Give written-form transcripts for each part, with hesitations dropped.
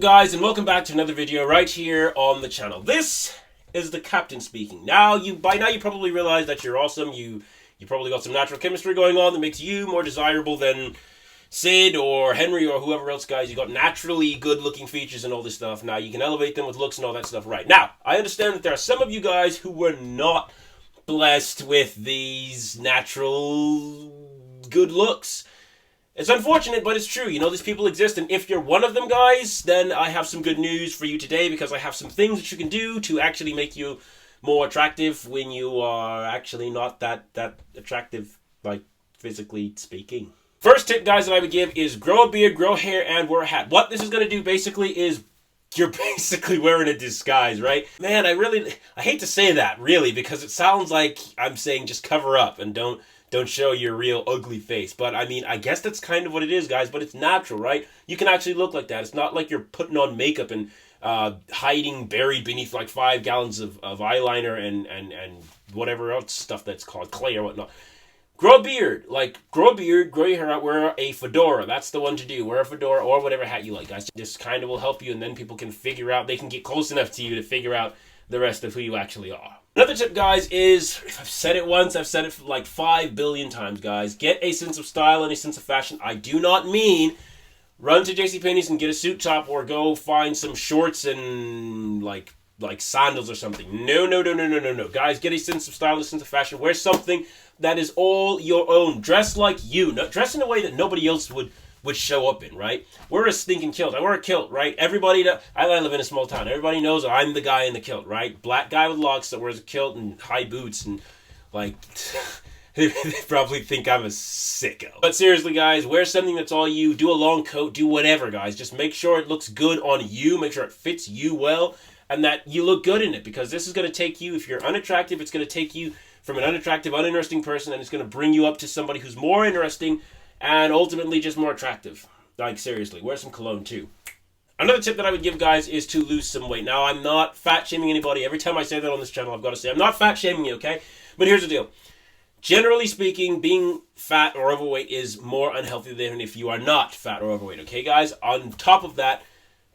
guys, and welcome back to another video right here on the channel. This is the Captain speaking. By now you probably realize that you're awesome. You probably got some natural chemistry going on that makes you more desirable than Sid or Henry or whoever else, guys. You got naturally good looking features and all this stuff. Now you can elevate them with looks and all that stuff. Right now, I understand that there are some of you guys who were not blessed with these natural good looks. It's unfortunate, but it's true. You know, these people exist, and if you're one of them, guys, then I have some good news for you today, because I have some things that you can do to actually make you more attractive when you are actually not that attractive, like, physically speaking. First tip, guys, that I would give is grow a beard, grow hair, and wear a hat. What this is going to do, basically, is you're basically wearing a disguise, right? Man, I hate to say that, really, because it sounds like I'm saying just cover up and don't show your real ugly face. But I mean, I guess that's kind of what it is, guys, but it's natural, right? You can actually look like that. It's not like you're putting on makeup and hiding buried beneath like 5 gallons of eyeliner and whatever else stuff that's called clay or whatnot. Grow a beard, grow your hair out, wear a fedora. That's the one to do. Wear a fedora or whatever hat you like, guys. This kind of will help you, and then people can figure out, they can get close enough to you to figure out the rest of who you actually are. Another tip, guys, is, if I've said it once, I've said it like 5 billion times, guys. Get a sense of style and a sense of fashion. I do not mean run to JCPenney's and get a suit top or go find some shorts and like sandals or something. No. Guys, get a sense of style and a sense of fashion. Wear something that is all your own. Dress like you. Dress in a way that nobody else would show up in, right? Wear a stinking kilt. I wear a kilt, right? I live in a small town. Everybody knows I'm the guy in the kilt, right? Black guy with locks that wears a kilt and high boots and like they probably think I'm a sicko. But seriously, guys, wear something that's all you. Do a long coat. Do whatever, guys. Just make sure it looks good on you. Make sure it fits you well and that you look good in it, because this is going to take you, if you're unattractive, it's going to take you from an unattractive, uninteresting person, and it's going to bring you up to somebody who's more interesting and ultimately just more attractive. Like, seriously, wear some cologne too. Another tip that I would give, guys, is to lose some weight. Now, I'm not fat shaming anybody. Every time I say that on this channel, I've got to say I'm not fat shaming you, okay? But here's the deal. Generally speaking, being fat or overweight is more unhealthy than if you are not fat or overweight, okay, guys? On top of that,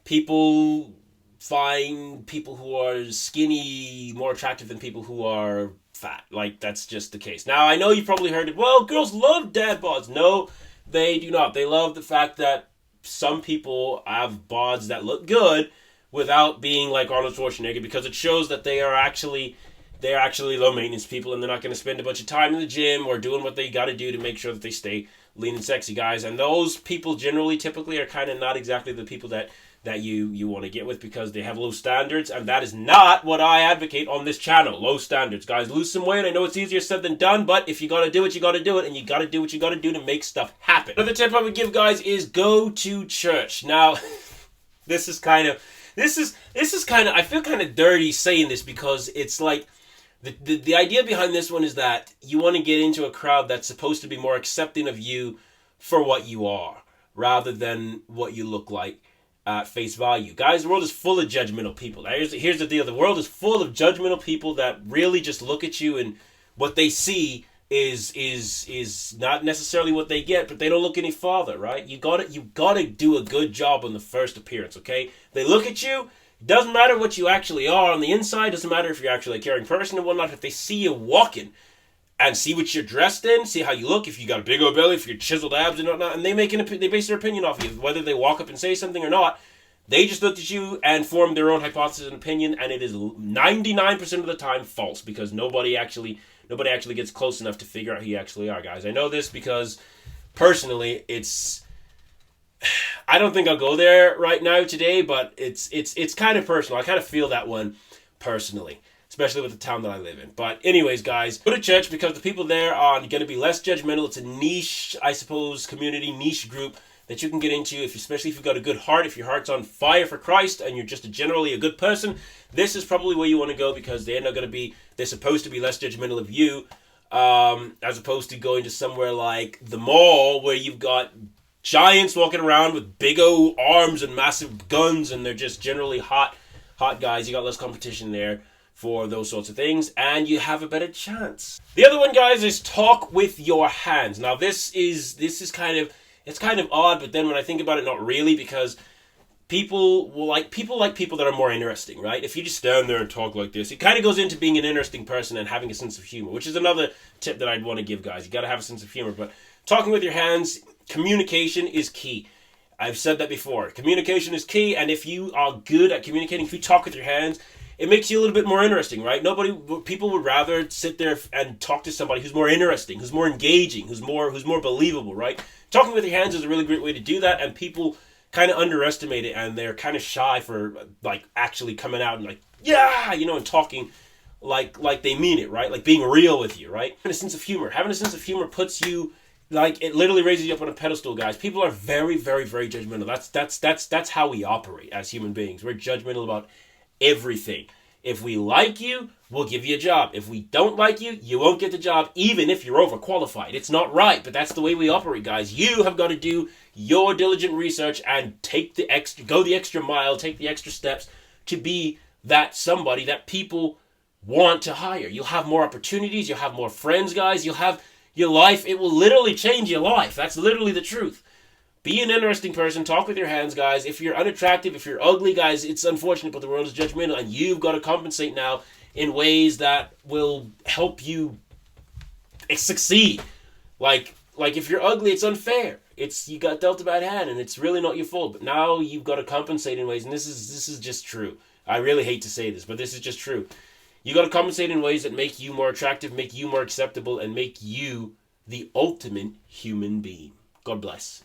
people find people who are skinny more attractive than people who are fat. Like, that's just the case. Now, I know you've probably heard it, well, girls love dad bods. No, they do not. They love the fact that some people have bods that look good without being like Arnold Schwarzenegger, because it shows that they're actually low maintenance people, and they're not going to spend a bunch of time in the gym or doing what they got to do to make sure that they stay lean and sexy, guys. And those people typically are kind of not exactly the people that you want to get with, because they have low standards, and that is not what I advocate on this channel. Low standards, guys. Lose some weight. I know it's easier said than done, but if you got to do it, you got to do it, and you got to do what you got to do to make stuff happen. Another tip I would give, guys, is go to church. Now, this is kind of I feel kind of dirty saying this, because it's like the idea behind this one is that you want to get into a crowd that's supposed to be more accepting of you for what you are, rather than what you look like at face value. Guys, the world is full of judgmental people. Now, here's the deal. The world is full of judgmental people that really just look at you, and what they see is not necessarily what they get, but they don't look any farther, right? You gotta do a good job on the first appearance, okay? They look at you. It doesn't matter what you actually are on the inside. Doesn't matter if you're actually a caring person and whatnot. If they see you walking and see what you're dressed in, see how you look, if you got a big old belly, if you're chiseled abs and whatnot, and they base their opinion off of you, whether they walk up and say something or not. They just looked at you and formed their own hypothesis and opinion, and it is 99% of the time false, because nobody actually gets close enough to figure out who you actually are, guys. I know this because personally, I don't think I'll go there right now today, but it's kind of personal. I kind of feel that one personally, especially with the town that I live in. But anyways, guys, go to church, because the people there are going to be less judgmental. It's a niche, I suppose, community, niche group that you can get into, especially if you've got a good heart, if your heart's on fire for Christ and you're just generally a good person. This is probably where you want to go, because they're supposed to be less judgmental of you, as opposed to going to somewhere like the mall, where you've got giants walking around with big old arms and massive guns, and they're just generally hot guys. You got less competition there for those sorts of things, and you have a better chance. The other one, guys, is talk with your hands. Now, this is kind of odd, but then when I think about it, not really, because people like people that are more interesting, right? If you just stand there and talk like this, it kind of goes into being an interesting person and having a sense of humor, which is another tip that I'd want to give guys. You got to have a sense of humor, but talking with your hands, communication is key. I've said that before. Communication is key, and if you are good at communicating, if you talk with your hands, it makes you a little bit more interesting, right? People would rather sit there and talk to somebody who's more interesting, who's more engaging, who's more believable, right? Talking with your hands is a really great way to do that, and people kind of underestimate it, and they're kind of shy for like actually coming out and like, yeah, and talking like they mean it, right? Like being real with you, right? Having a sense of humor puts you, like, it literally raises you up on a pedestal, guys. People are very, very, very judgmental. That's how we operate as human beings. We're judgmental about everything. If we like you, we'll give you a job. If we don't like you, you won't get the job, even if you're overqualified. It's not right, but that's the way we operate, guys. You have got to do your diligent research and go the extra mile, take the extra steps to be that somebody that people want to hire. You'll have more opportunities. You'll have more friends, guys. You'll have your life. It will literally change your life. That's literally the truth. Be an interesting person. Talk with your hands, guys. If you're unattractive, if you're ugly, guys, it's unfortunate, but the world is judgmental, and you've got to compensate now in ways that will help you succeed. Like if you're ugly, it's unfair. You got dealt a bad hand, and it's really not your fault. But now you've got to compensate in ways, and this is just true. I really hate to say this, but this is just true. You got to compensate in ways that make you more attractive, make you more acceptable, and make you the ultimate human being. God bless.